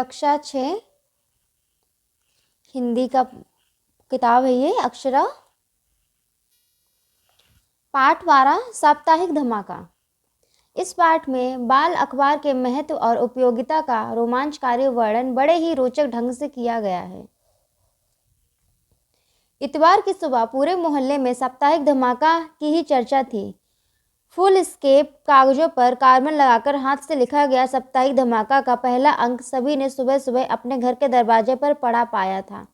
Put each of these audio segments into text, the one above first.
कक्षा 6 हिंदी का किताब है ये अक्षरा। पाठ 12 साप्ताहिक धमाका। इस पाठ में बाल अखबार के महत्व और उपयोगिता का रोमांचकारी वर्णन बड़े ही रोचक ढंग से किया गया है। इतवार की सुबह पूरे मोहल्ले में साप्ताहिक धमाका की ही चर्चा थी। फुल स्केप कागजों पर कार्बन लगाकर हाथ से लिखा गया साप्ताहिक धमाका का पहला अंक सभी ने सुबह सुबह अपने घर के दरवाजे पर पढ़ा पाया था।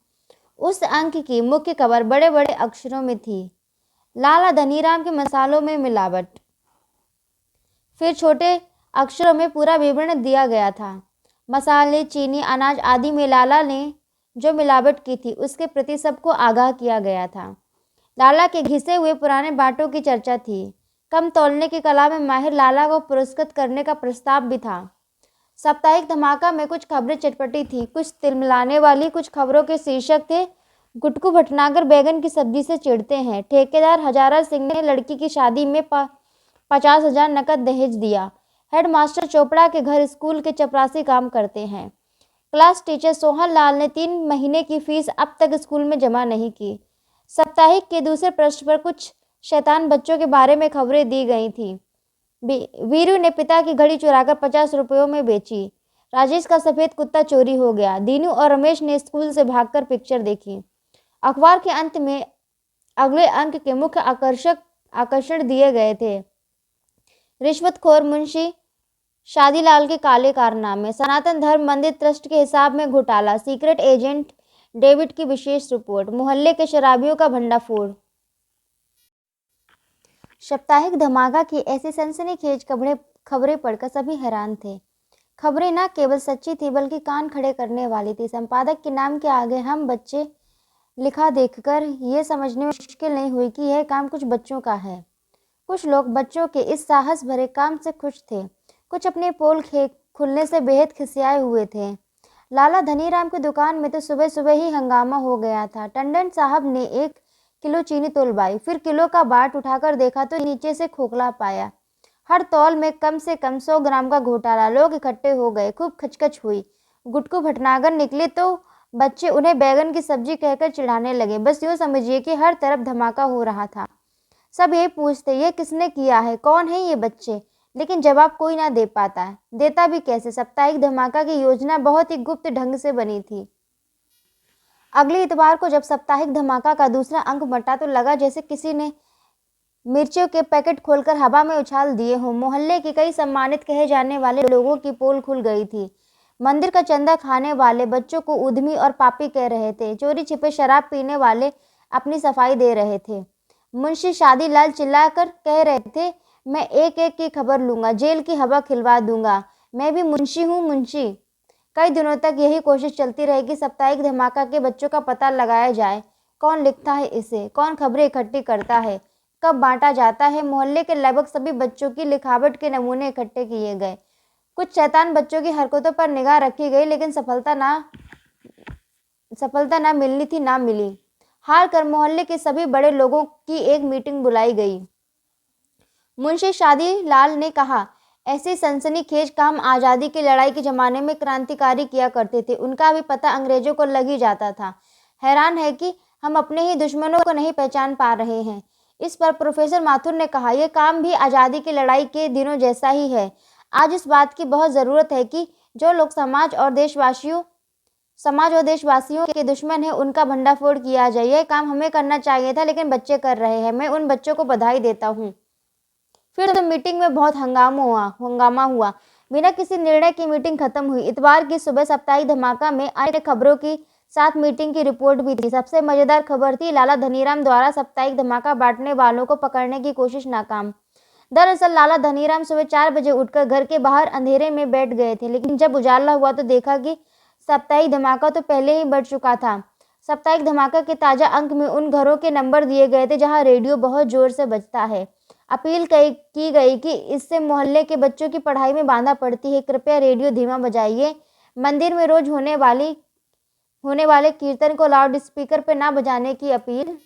उस अंक की मुख्य खबर बड़े बड़े अक्षरों में थी, लाला धनीराम के मसालों में मिलावट। फिर छोटे अक्षरों में पूरा विवरण दिया गया था। मसाले, चीनी, अनाज आदि में लाला ने जो मिलावट की थी उसके प्रति सबको आगाह किया गया था। लाला के घिसे हुए पुराने बाटों की चर्चा थी। कम तौलने की कला में माहिर लाला को पुरस्कृत करने का प्रस्ताव भी था। साप्ताहिक धमाका में कुछ खबरें चटपटी थी, कुछ तिलमिलाने वाली। कुछ खबरों के शीर्षक थे, गुटकू भटनागर बैगन की सब्जी से चिढ़ते हैं, ठेकेदार हजारा सिंह ने लड़की की शादी में 50,000 नकद दहेज दिया, हेडमास्टर चोपड़ा के घर स्कूल के चपरासी काम करते हैं, क्लास टीचर सोहन लाल ने 3 महीने की फीस अब तक स्कूल में जमा नहीं की। साप्ताहिक के दूसरे पृष्ठ पर कुछ शैतान बच्चों के बारे में खबरें दी गई थी। वीरू ने पिता की घड़ी चुराकर 50 रुपयों में बेची। राजेश का सफेद कुत्ता चोरी हो गया। दीनू और रमेश ने स्कूल से भागकर पिक्चर देखी। अखबार के अंत में अगले अंक के मुख्य आकर्षण दिए गए थे। रिश्वतखोर मुंशी शादीलाल के काले कारनामे, सनातन धर्म मंदिर ट्रस्ट के हिसाब में घोटाला, सीक्रेट एजेंट डेविड की विशेष रिपोर्ट, मोहल्ले के शराबियों का भंडाफोड़। साप्ताहिक धमाका की ऐसी सनसनीखेज खबरें पढ़कर सभी हैरान थे। खबरें न केवल सच्ची थी बल्कि कान खड़े करने वाली थी। संपादक के नाम के आगे हम बच्चे लिखा देखकर यह समझने में मुश्किल नहीं हुई कि यह काम कुछ बच्चों का है। कुछ लोग बच्चों के इस साहस भरे काम से खुश थे, कुछ अपने पोल खुलने से बेहद खिसियाए हुए थे। लाला धनीराम की दुकान में तो सुबह सुबह ही हंगामा हो गया था। टंडन साहब ने 1 किलो चीनी तोलवाई, फिर किलो का बाट उठाकर देखा तो नीचे से खोखला पाया। हर तौल में कम से कम 100 ग्राम का घोटाला। लोग इकट्ठे हो गए, खूब खचखच हुई। गुटकू भटनागर निकले तो बच्चे उन्हें बैगन की सब्जी कहकर चिढ़ाने लगे। बस यूँ समझिए कि हर तरफ धमाका हो रहा था। सब ये पूछते, ये किसने किया है, कौन है ये बच्चे, लेकिन जवाब कोई ना दे पाता। देता भी कैसे? साप्ताहिक धमाका की योजना बहुत ही गुप्त ढंग से बनी थी। अगले इतवार को जब साप्ताहिक धमाका का दूसरा अंक बंटा तो लगा जैसे किसी ने मिर्चियों के पैकेट खोलकर हवा में उछाल दिए हों। मोहल्ले के कई सम्मानित कहे जाने वाले लोगों की पोल खुल गई थी। मंदिर का चंदा खाने वाले बच्चों को उद्यमी और पापी कह रहे थे। चोरी छिपे शराब पीने वाले अपनी सफाई दे रहे थे। मुंशी शादीलाल चिल्लाकर कह रहे थे, मैं एक एक की खबर लूंगा, जेल की हवा खिलवा दूंगा, मैं भी मुंशी हूँ मुंशी। कई दिनों तक यही कोशिश चलती रही कि साप्ताहिक धमाका के बच्चों का पता लगाया जाए। कौन लिखता है इसे, कौन खबरें इकट्ठी करता है, कब बांटा जाता है। मोहल्ले के लगभग सभी बच्चों की लिखावट के नमूने इकट्ठे किए गए। कुछ शैतान बच्चों की हरकतों पर निगाह रखी गई, लेकिन सफलता ना मिलनी थी ना मिली। हार कर मोहल्ले के सभी बड़े लोगों की एक मीटिंग बुलाई गई। मुंशी शादीलाल ने कहा, ऐसे सनसनीखेज काम आज़ादी की लड़ाई के ज़माने में क्रांतिकारी किया करते थे। उनका भी पता अंग्रेजों को लग ही जाता था। हैरान है कि हम अपने ही दुश्मनों को नहीं पहचान पा रहे हैं। इस पर प्रोफेसर माथुर ने कहा, यह काम भी आज़ादी की लड़ाई के दिनों जैसा ही है। आज इस बात की बहुत ज़रूरत है कि जो लोग समाज और देशवासियों के दुश्मन हैं उनका भंडाफोड़ किया जाए। यह काम हमें करना चाहिए था, लेकिन बच्चे कर रहे हैं। मैं उन बच्चों को बधाई देता हूँ। फिर तो मीटिंग में बहुत हंगामा हुआ। बिना किसी निर्णय की मीटिंग खत्म हुई। इतवार की सुबह साप्ताहिक धमाका में अन्य खबरों की साथ मीटिंग की रिपोर्ट भी थी। सबसे मजेदार खबर थी, लाला धनीराम द्वारा साप्ताहिक धमाका बांटने वालों को पकड़ने की कोशिश नाकाम। दरअसल लाला धनीराम सुबह 4 बजे उठकर घर के बाहर अंधेरे में बैठ गए थे, लेकिन जब उजाला हुआ तो देखा कि साप्ताहिक धमाका तो पहले ही बढ़ चुका था। साप्ताहिक धमाका के ताज़ा अंक में उन घरों के नंबर दिए गए थे जहां रेडियो बहुत जोर से बजता है। अपील की गई कि इससे मोहल्ले के बच्चों की पढ़ाई में बाधा पड़ती है, कृपया रेडियो धीमा बजाइए। मंदिर में रोज होने वाले कीर्तन को लाउड स्पीकर पर ना बजाने की अपील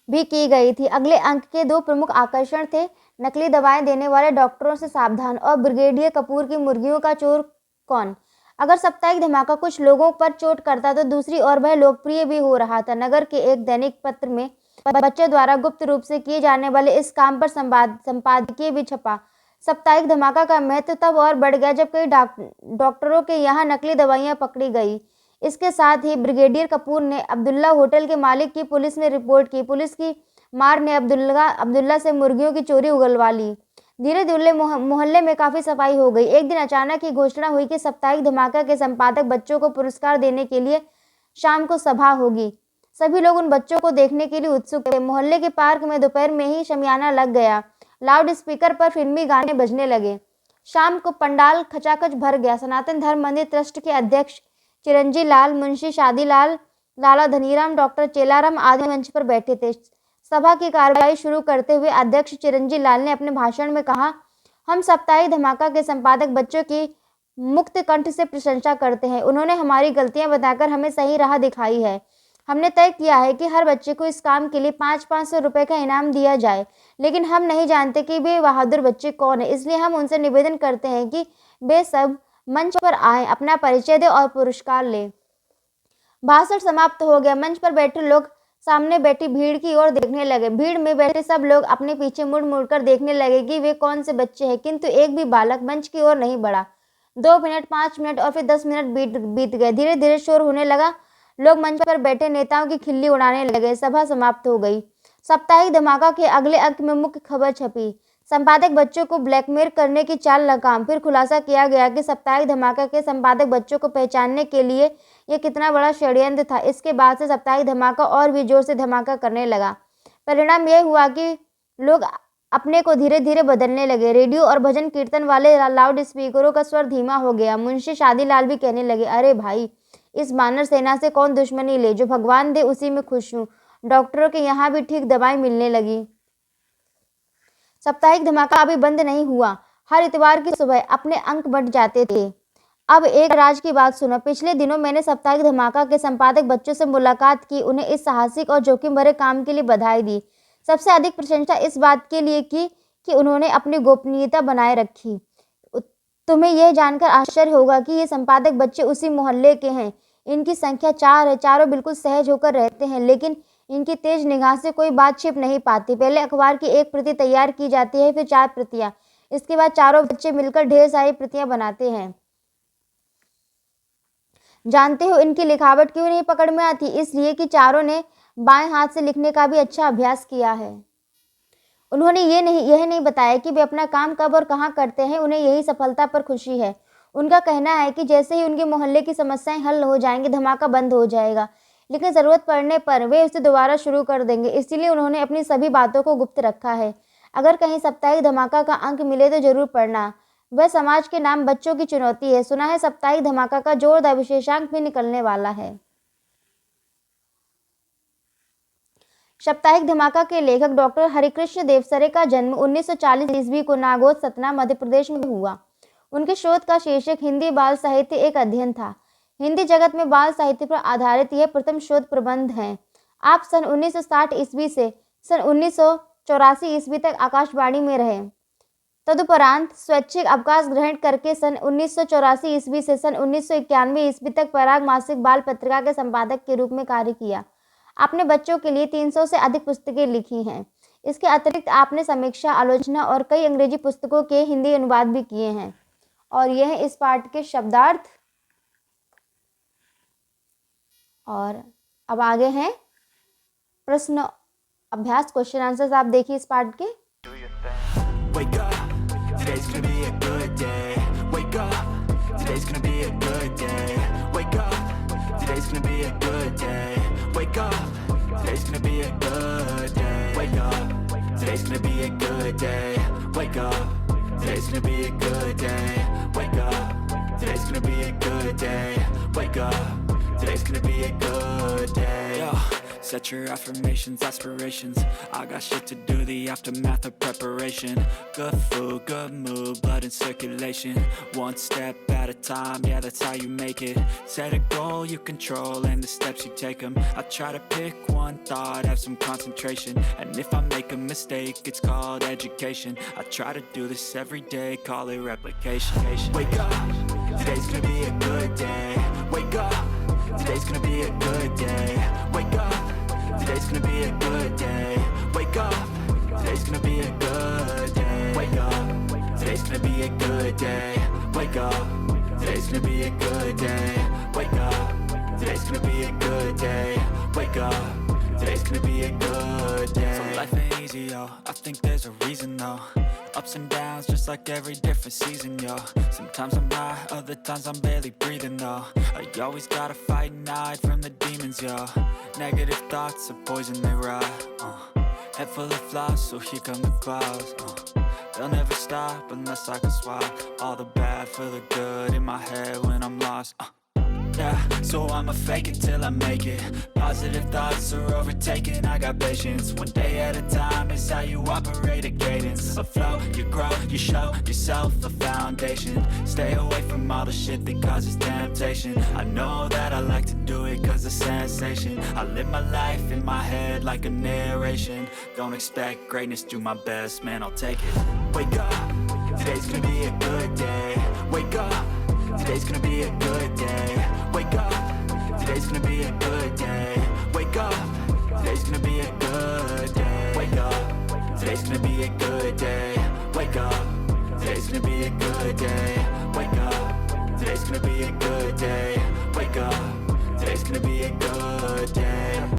भी की गई थी। अगले अंक के 2 प्रमुख आकर्षण थे, नकली दवाएं देने वाले डॉक्टरों से सावधान और ब्रिगेडियर कपूर की मुर्गियों का चोर कौन। अगर साप्ताहिक धमाका कुछ लोगों पर चोट करता तो दूसरी ओर वह लोकप्रिय भी हो रहा था। नगर के एक दैनिक पत्र में बच्चों द्वारा गुप्त रूप से किए जाने वाले इस काम पर संपादकीय भी छपा। साप्ताहिक धमाका का महत्व तब और बढ़ गया जब कई डॉक्टरों के यहाँ नकली दवाइयाँ पकड़ी गई। इसके साथ ही ब्रिगेडियर कपूर ने अब्दुल्ला होटल के मालिक की पुलिस में रिपोर्ट की। पुलिस की मार ने अब्दुल्ला से मुर्गियों की चोरी उगलवा ली। धीरे धीरे मोहल्ले में काफी सफाई हो गई। एक दिन अचानक ही घोषणा हुई कि साप्ताहिक धमाका के संपादक बच्चों को पुरस्कार देने के लिए शाम को सभा होगी। सभी लोग उन बच्चों को देखने के लिए उत्सुक थे। मोहल्ले के पार्क में दोपहर में ही शमियाना लग गया। लाउड स्पीकर पर फिल्मी गाने बजने लगे। शाम को पंडाल खचाखच भर गया। सनातन धर्म मंदिर ट्रस्ट के अध्यक्ष चिरंजी लाल, मुंशी शादीलाल, लाला धनीराम, डॉक्टर चेलाराम आदि मंच पर बैठे थे। सभा की कार्यवाही शुरू करते हुए अध्यक्ष चिरंजी लाल ने अपने भाषण में कहा, हम साप्ताहिक धमाका के संपादक बच्चों की मुक्त कंठ से प्रशंसा करते हैं। उन्होंने हमारी गलतियां बताकर हमें सही राह दिखाई है। हमने तय किया है कि हर बच्चे को इस काम के लिए 500 रुपए का इनाम दिया जाए, लेकिन हम नहीं जानते कि वे बहादुर बच्चे कौन है, इसलिए हम उनसे निवेदन करते हैं कि वे सब मंच पर आए, अपना परिचय दे और पुरस्कार ले। भाषण समाप्त हो गया। मंच पर बैठे लोग सामने बैठी भीड़ की ओर देखने लगे। भीड़ में बैठे सब लोग अपने पीछे मुड़ मुड़कर देखने लगे कि वे कौन से बच्चे हैं, किंतु एक भी बालक मंच की ओर नहीं बढ़ा। 2 मिनट, 5 मिनट और फिर 10 मिनट बीत गए। धीरे धीरे शोर होने लगा। लोग मंच पर बैठे नेताओं की खिल्ली उड़ाने लगे। सभा समाप्त हो गई। साप्ताहिक धमाका के अगले अंक में मुख्य खबर छपी, संपादक बच्चों को ब्लैकमेल करने की चाल नाकाम। फिर खुलासा किया गया कि साप्ताहिक धमाका के संपादक बच्चों को पहचानने के लिए यह कितना बड़ा षड्यंत्र था। इसके बाद से साप्ताहिक धमाका और भी जोर से धमाका करने लगा। परिणाम यह हुआ कि लोग अपने को धीरे धीरे बदलने लगे। रेडियो और भजन कीर्तन वाले लाउड स्पीकरों का स्वर धीमा हो गया। मुंशी शादीलाल भी कहने लगे, अरे भाई, इस बानर सेना से कौन दुश्मनी ले, जो भगवान दे उसी में खुश हूँ। डॉक्टरों के यहाँ भी ठीक दवाई मिलने लगी। साप्ताहिक धमाका अभी बंद नहीं हुआ। हर इतवार की सुबह अपने अंक बढ़ जाते थे। अब एक राज की बात सुनो। पिछले दिनों मैंने साप्ताहिक धमाका के संपादक बच्चों से मुलाकात की। उन्हें इस साहसिक और जोखिम भरे काम के लिए बधाई दी। सबसे अधिक प्रशंसा इस बात के लिए की कि उन्होंने अपनी गोपनीयता बनाए रखी। तुम्हें यह जानकर आश्चर्य होगा कि ये संपादक बच्चे उसी मोहल्ले के हैं। इनकी संख्या 4 है। चारों बिल्कुल सहज होकर रहते हैं, लेकिन इनकी तेज निगाह से कोई बात छिप नहीं पाती। पहले अखबार की एक प्रति तैयार की जाती है, फिर 4 प्रतियां। इसके बाद चारों बच्चे मिलकर ढेर सारी प्रतियां बनाते हैं। जानते हो इनकी लिखावट क्यों नहीं पकड़ में आती? इसलिए कि चारों ने बाएं हाथ से लिखने का भी अच्छा अभ्यास किया है। उन्होंने यह नहीं बताया कि वे अपना काम कब और कहाँ करते हैं। उन्हें यही सफलता पर खुशी है। उनका कहना है कि जैसे ही उनके मोहल्ले की समस्याएं हल हो जाएंगी, धमाका बंद हो जाएगा, लेकिन ज़रूरत पड़ने पर वे उसे दोबारा शुरू कर देंगे। इसीलिए उन्होंने अपनी सभी बातों को गुप्त रखा है। अगर कहीं साप्ताहिक धमाका का अंक मिले तो जरूर पढ़ना। वह समाज के नाम बच्चों की चुनौती है। सुना है साप्ताहिक धमाका का जोरदार विशेषांक भी निकलने वाला है। साप्ताहिक धमाका के लेखक डॉक्टर हरिकृष्ण देवसरे का जन्म 1940 ईस्वी को नागौद, सतना, मध्य प्रदेश में हुआ। उनके शोध का शीर्षक हिंदी बाल साहित्य एक अध्ययन था। हिंदी जगत में बाल साहित्य पर आधारित यह प्रथम शोध प्रबंध है। आप सन 1960 ईस्वी से सन 1984 ईस्वी तक आकाशवाणी में रहे। तदुपरांत स्वैच्छिक अवकाश ग्रहण करके सन 1984 ईस्वी से सन 1991 ईस्वी तक पराग मासिक बाल पत्रिका के संपादक के रूप में कार्य किया। आपने बच्चों के लिए 300 से अधिक पुस्तकें लिखी हैं। इसके अतिरिक्त आपने समीक्षा, आलोचना और कई अंग्रेजी पुस्तकों के हिंदी अनुवाद भी किए हैं। और यह है इस पाठ के शब्दार्थ। और अब आगे हैं प्रश्न अभ्यास, क्वेश्चन आंसर्स। आप देखिए इस पाठ के। Today's gonna be a good day. Wake up. Today's gonna be a good day. Wake up. Today's gonna be a good day. Wake up. Today's gonna be a good day. Wake up. Today's gonna be a good day. Wake up. Today's gonna be a good day. Wake up. Today's gonna be a good day. Wake up. Today's gonna be a good day. Yo. Set your affirmations, aspirations. I got shit to do, the aftermath of preparation. Good food, good mood, blood in circulation. One step at a time, yeah, that's how you make it. Set a goal you control and the steps you take them. I try to pick one thought, have some concentration. And if I make a mistake, it's called education. I try to do this every day, call it replication. Wake up, Today's gonna be a good day. Wake up. Today's gonna be a good day. Wake up. Today's gonna be a good day. Wake up. Today's gonna be a good day. Wake up. Today's gonna be a good day. Wake up. Today's gonna be a good day. Wake up. Today's gonna be a good day. Wake up. Today's gonna be a good day. So life ain't easy, yo. I think there's a reason, though. Ups and downs, just like every different season, yo. Sometimes I'm high, other times I'm barely breathing, though. I always gotta fight and hide from the demons, yo. Negative thoughts are poison, they rot. Head full of flies, so here come the clouds. They'll never stop unless I can swap all the bad for the good in my head when I'm lost. Yeah, so I'ma fake it till I make it. Positive thoughts are overtaken, I got patience. One day at a time is how you operate a cadence. A flow, you grow, you show yourself a foundation. Stay away from all the shit that causes temptation. I know that I like to do it cause it's sensation. I live my life in my head like a narration. Don't expect greatness, do my best, man, I'll take it. Wake up, today's gonna be a good day. Wake up, today's gonna be a good day. Wake up, today's gonna be a good day. Wake up, today's gonna be a good day. Wake up, today's gonna be a good day. Wake up, today's gonna be a good day. Wake up, today's gonna be a good day. Wake up, today's gonna be a good day.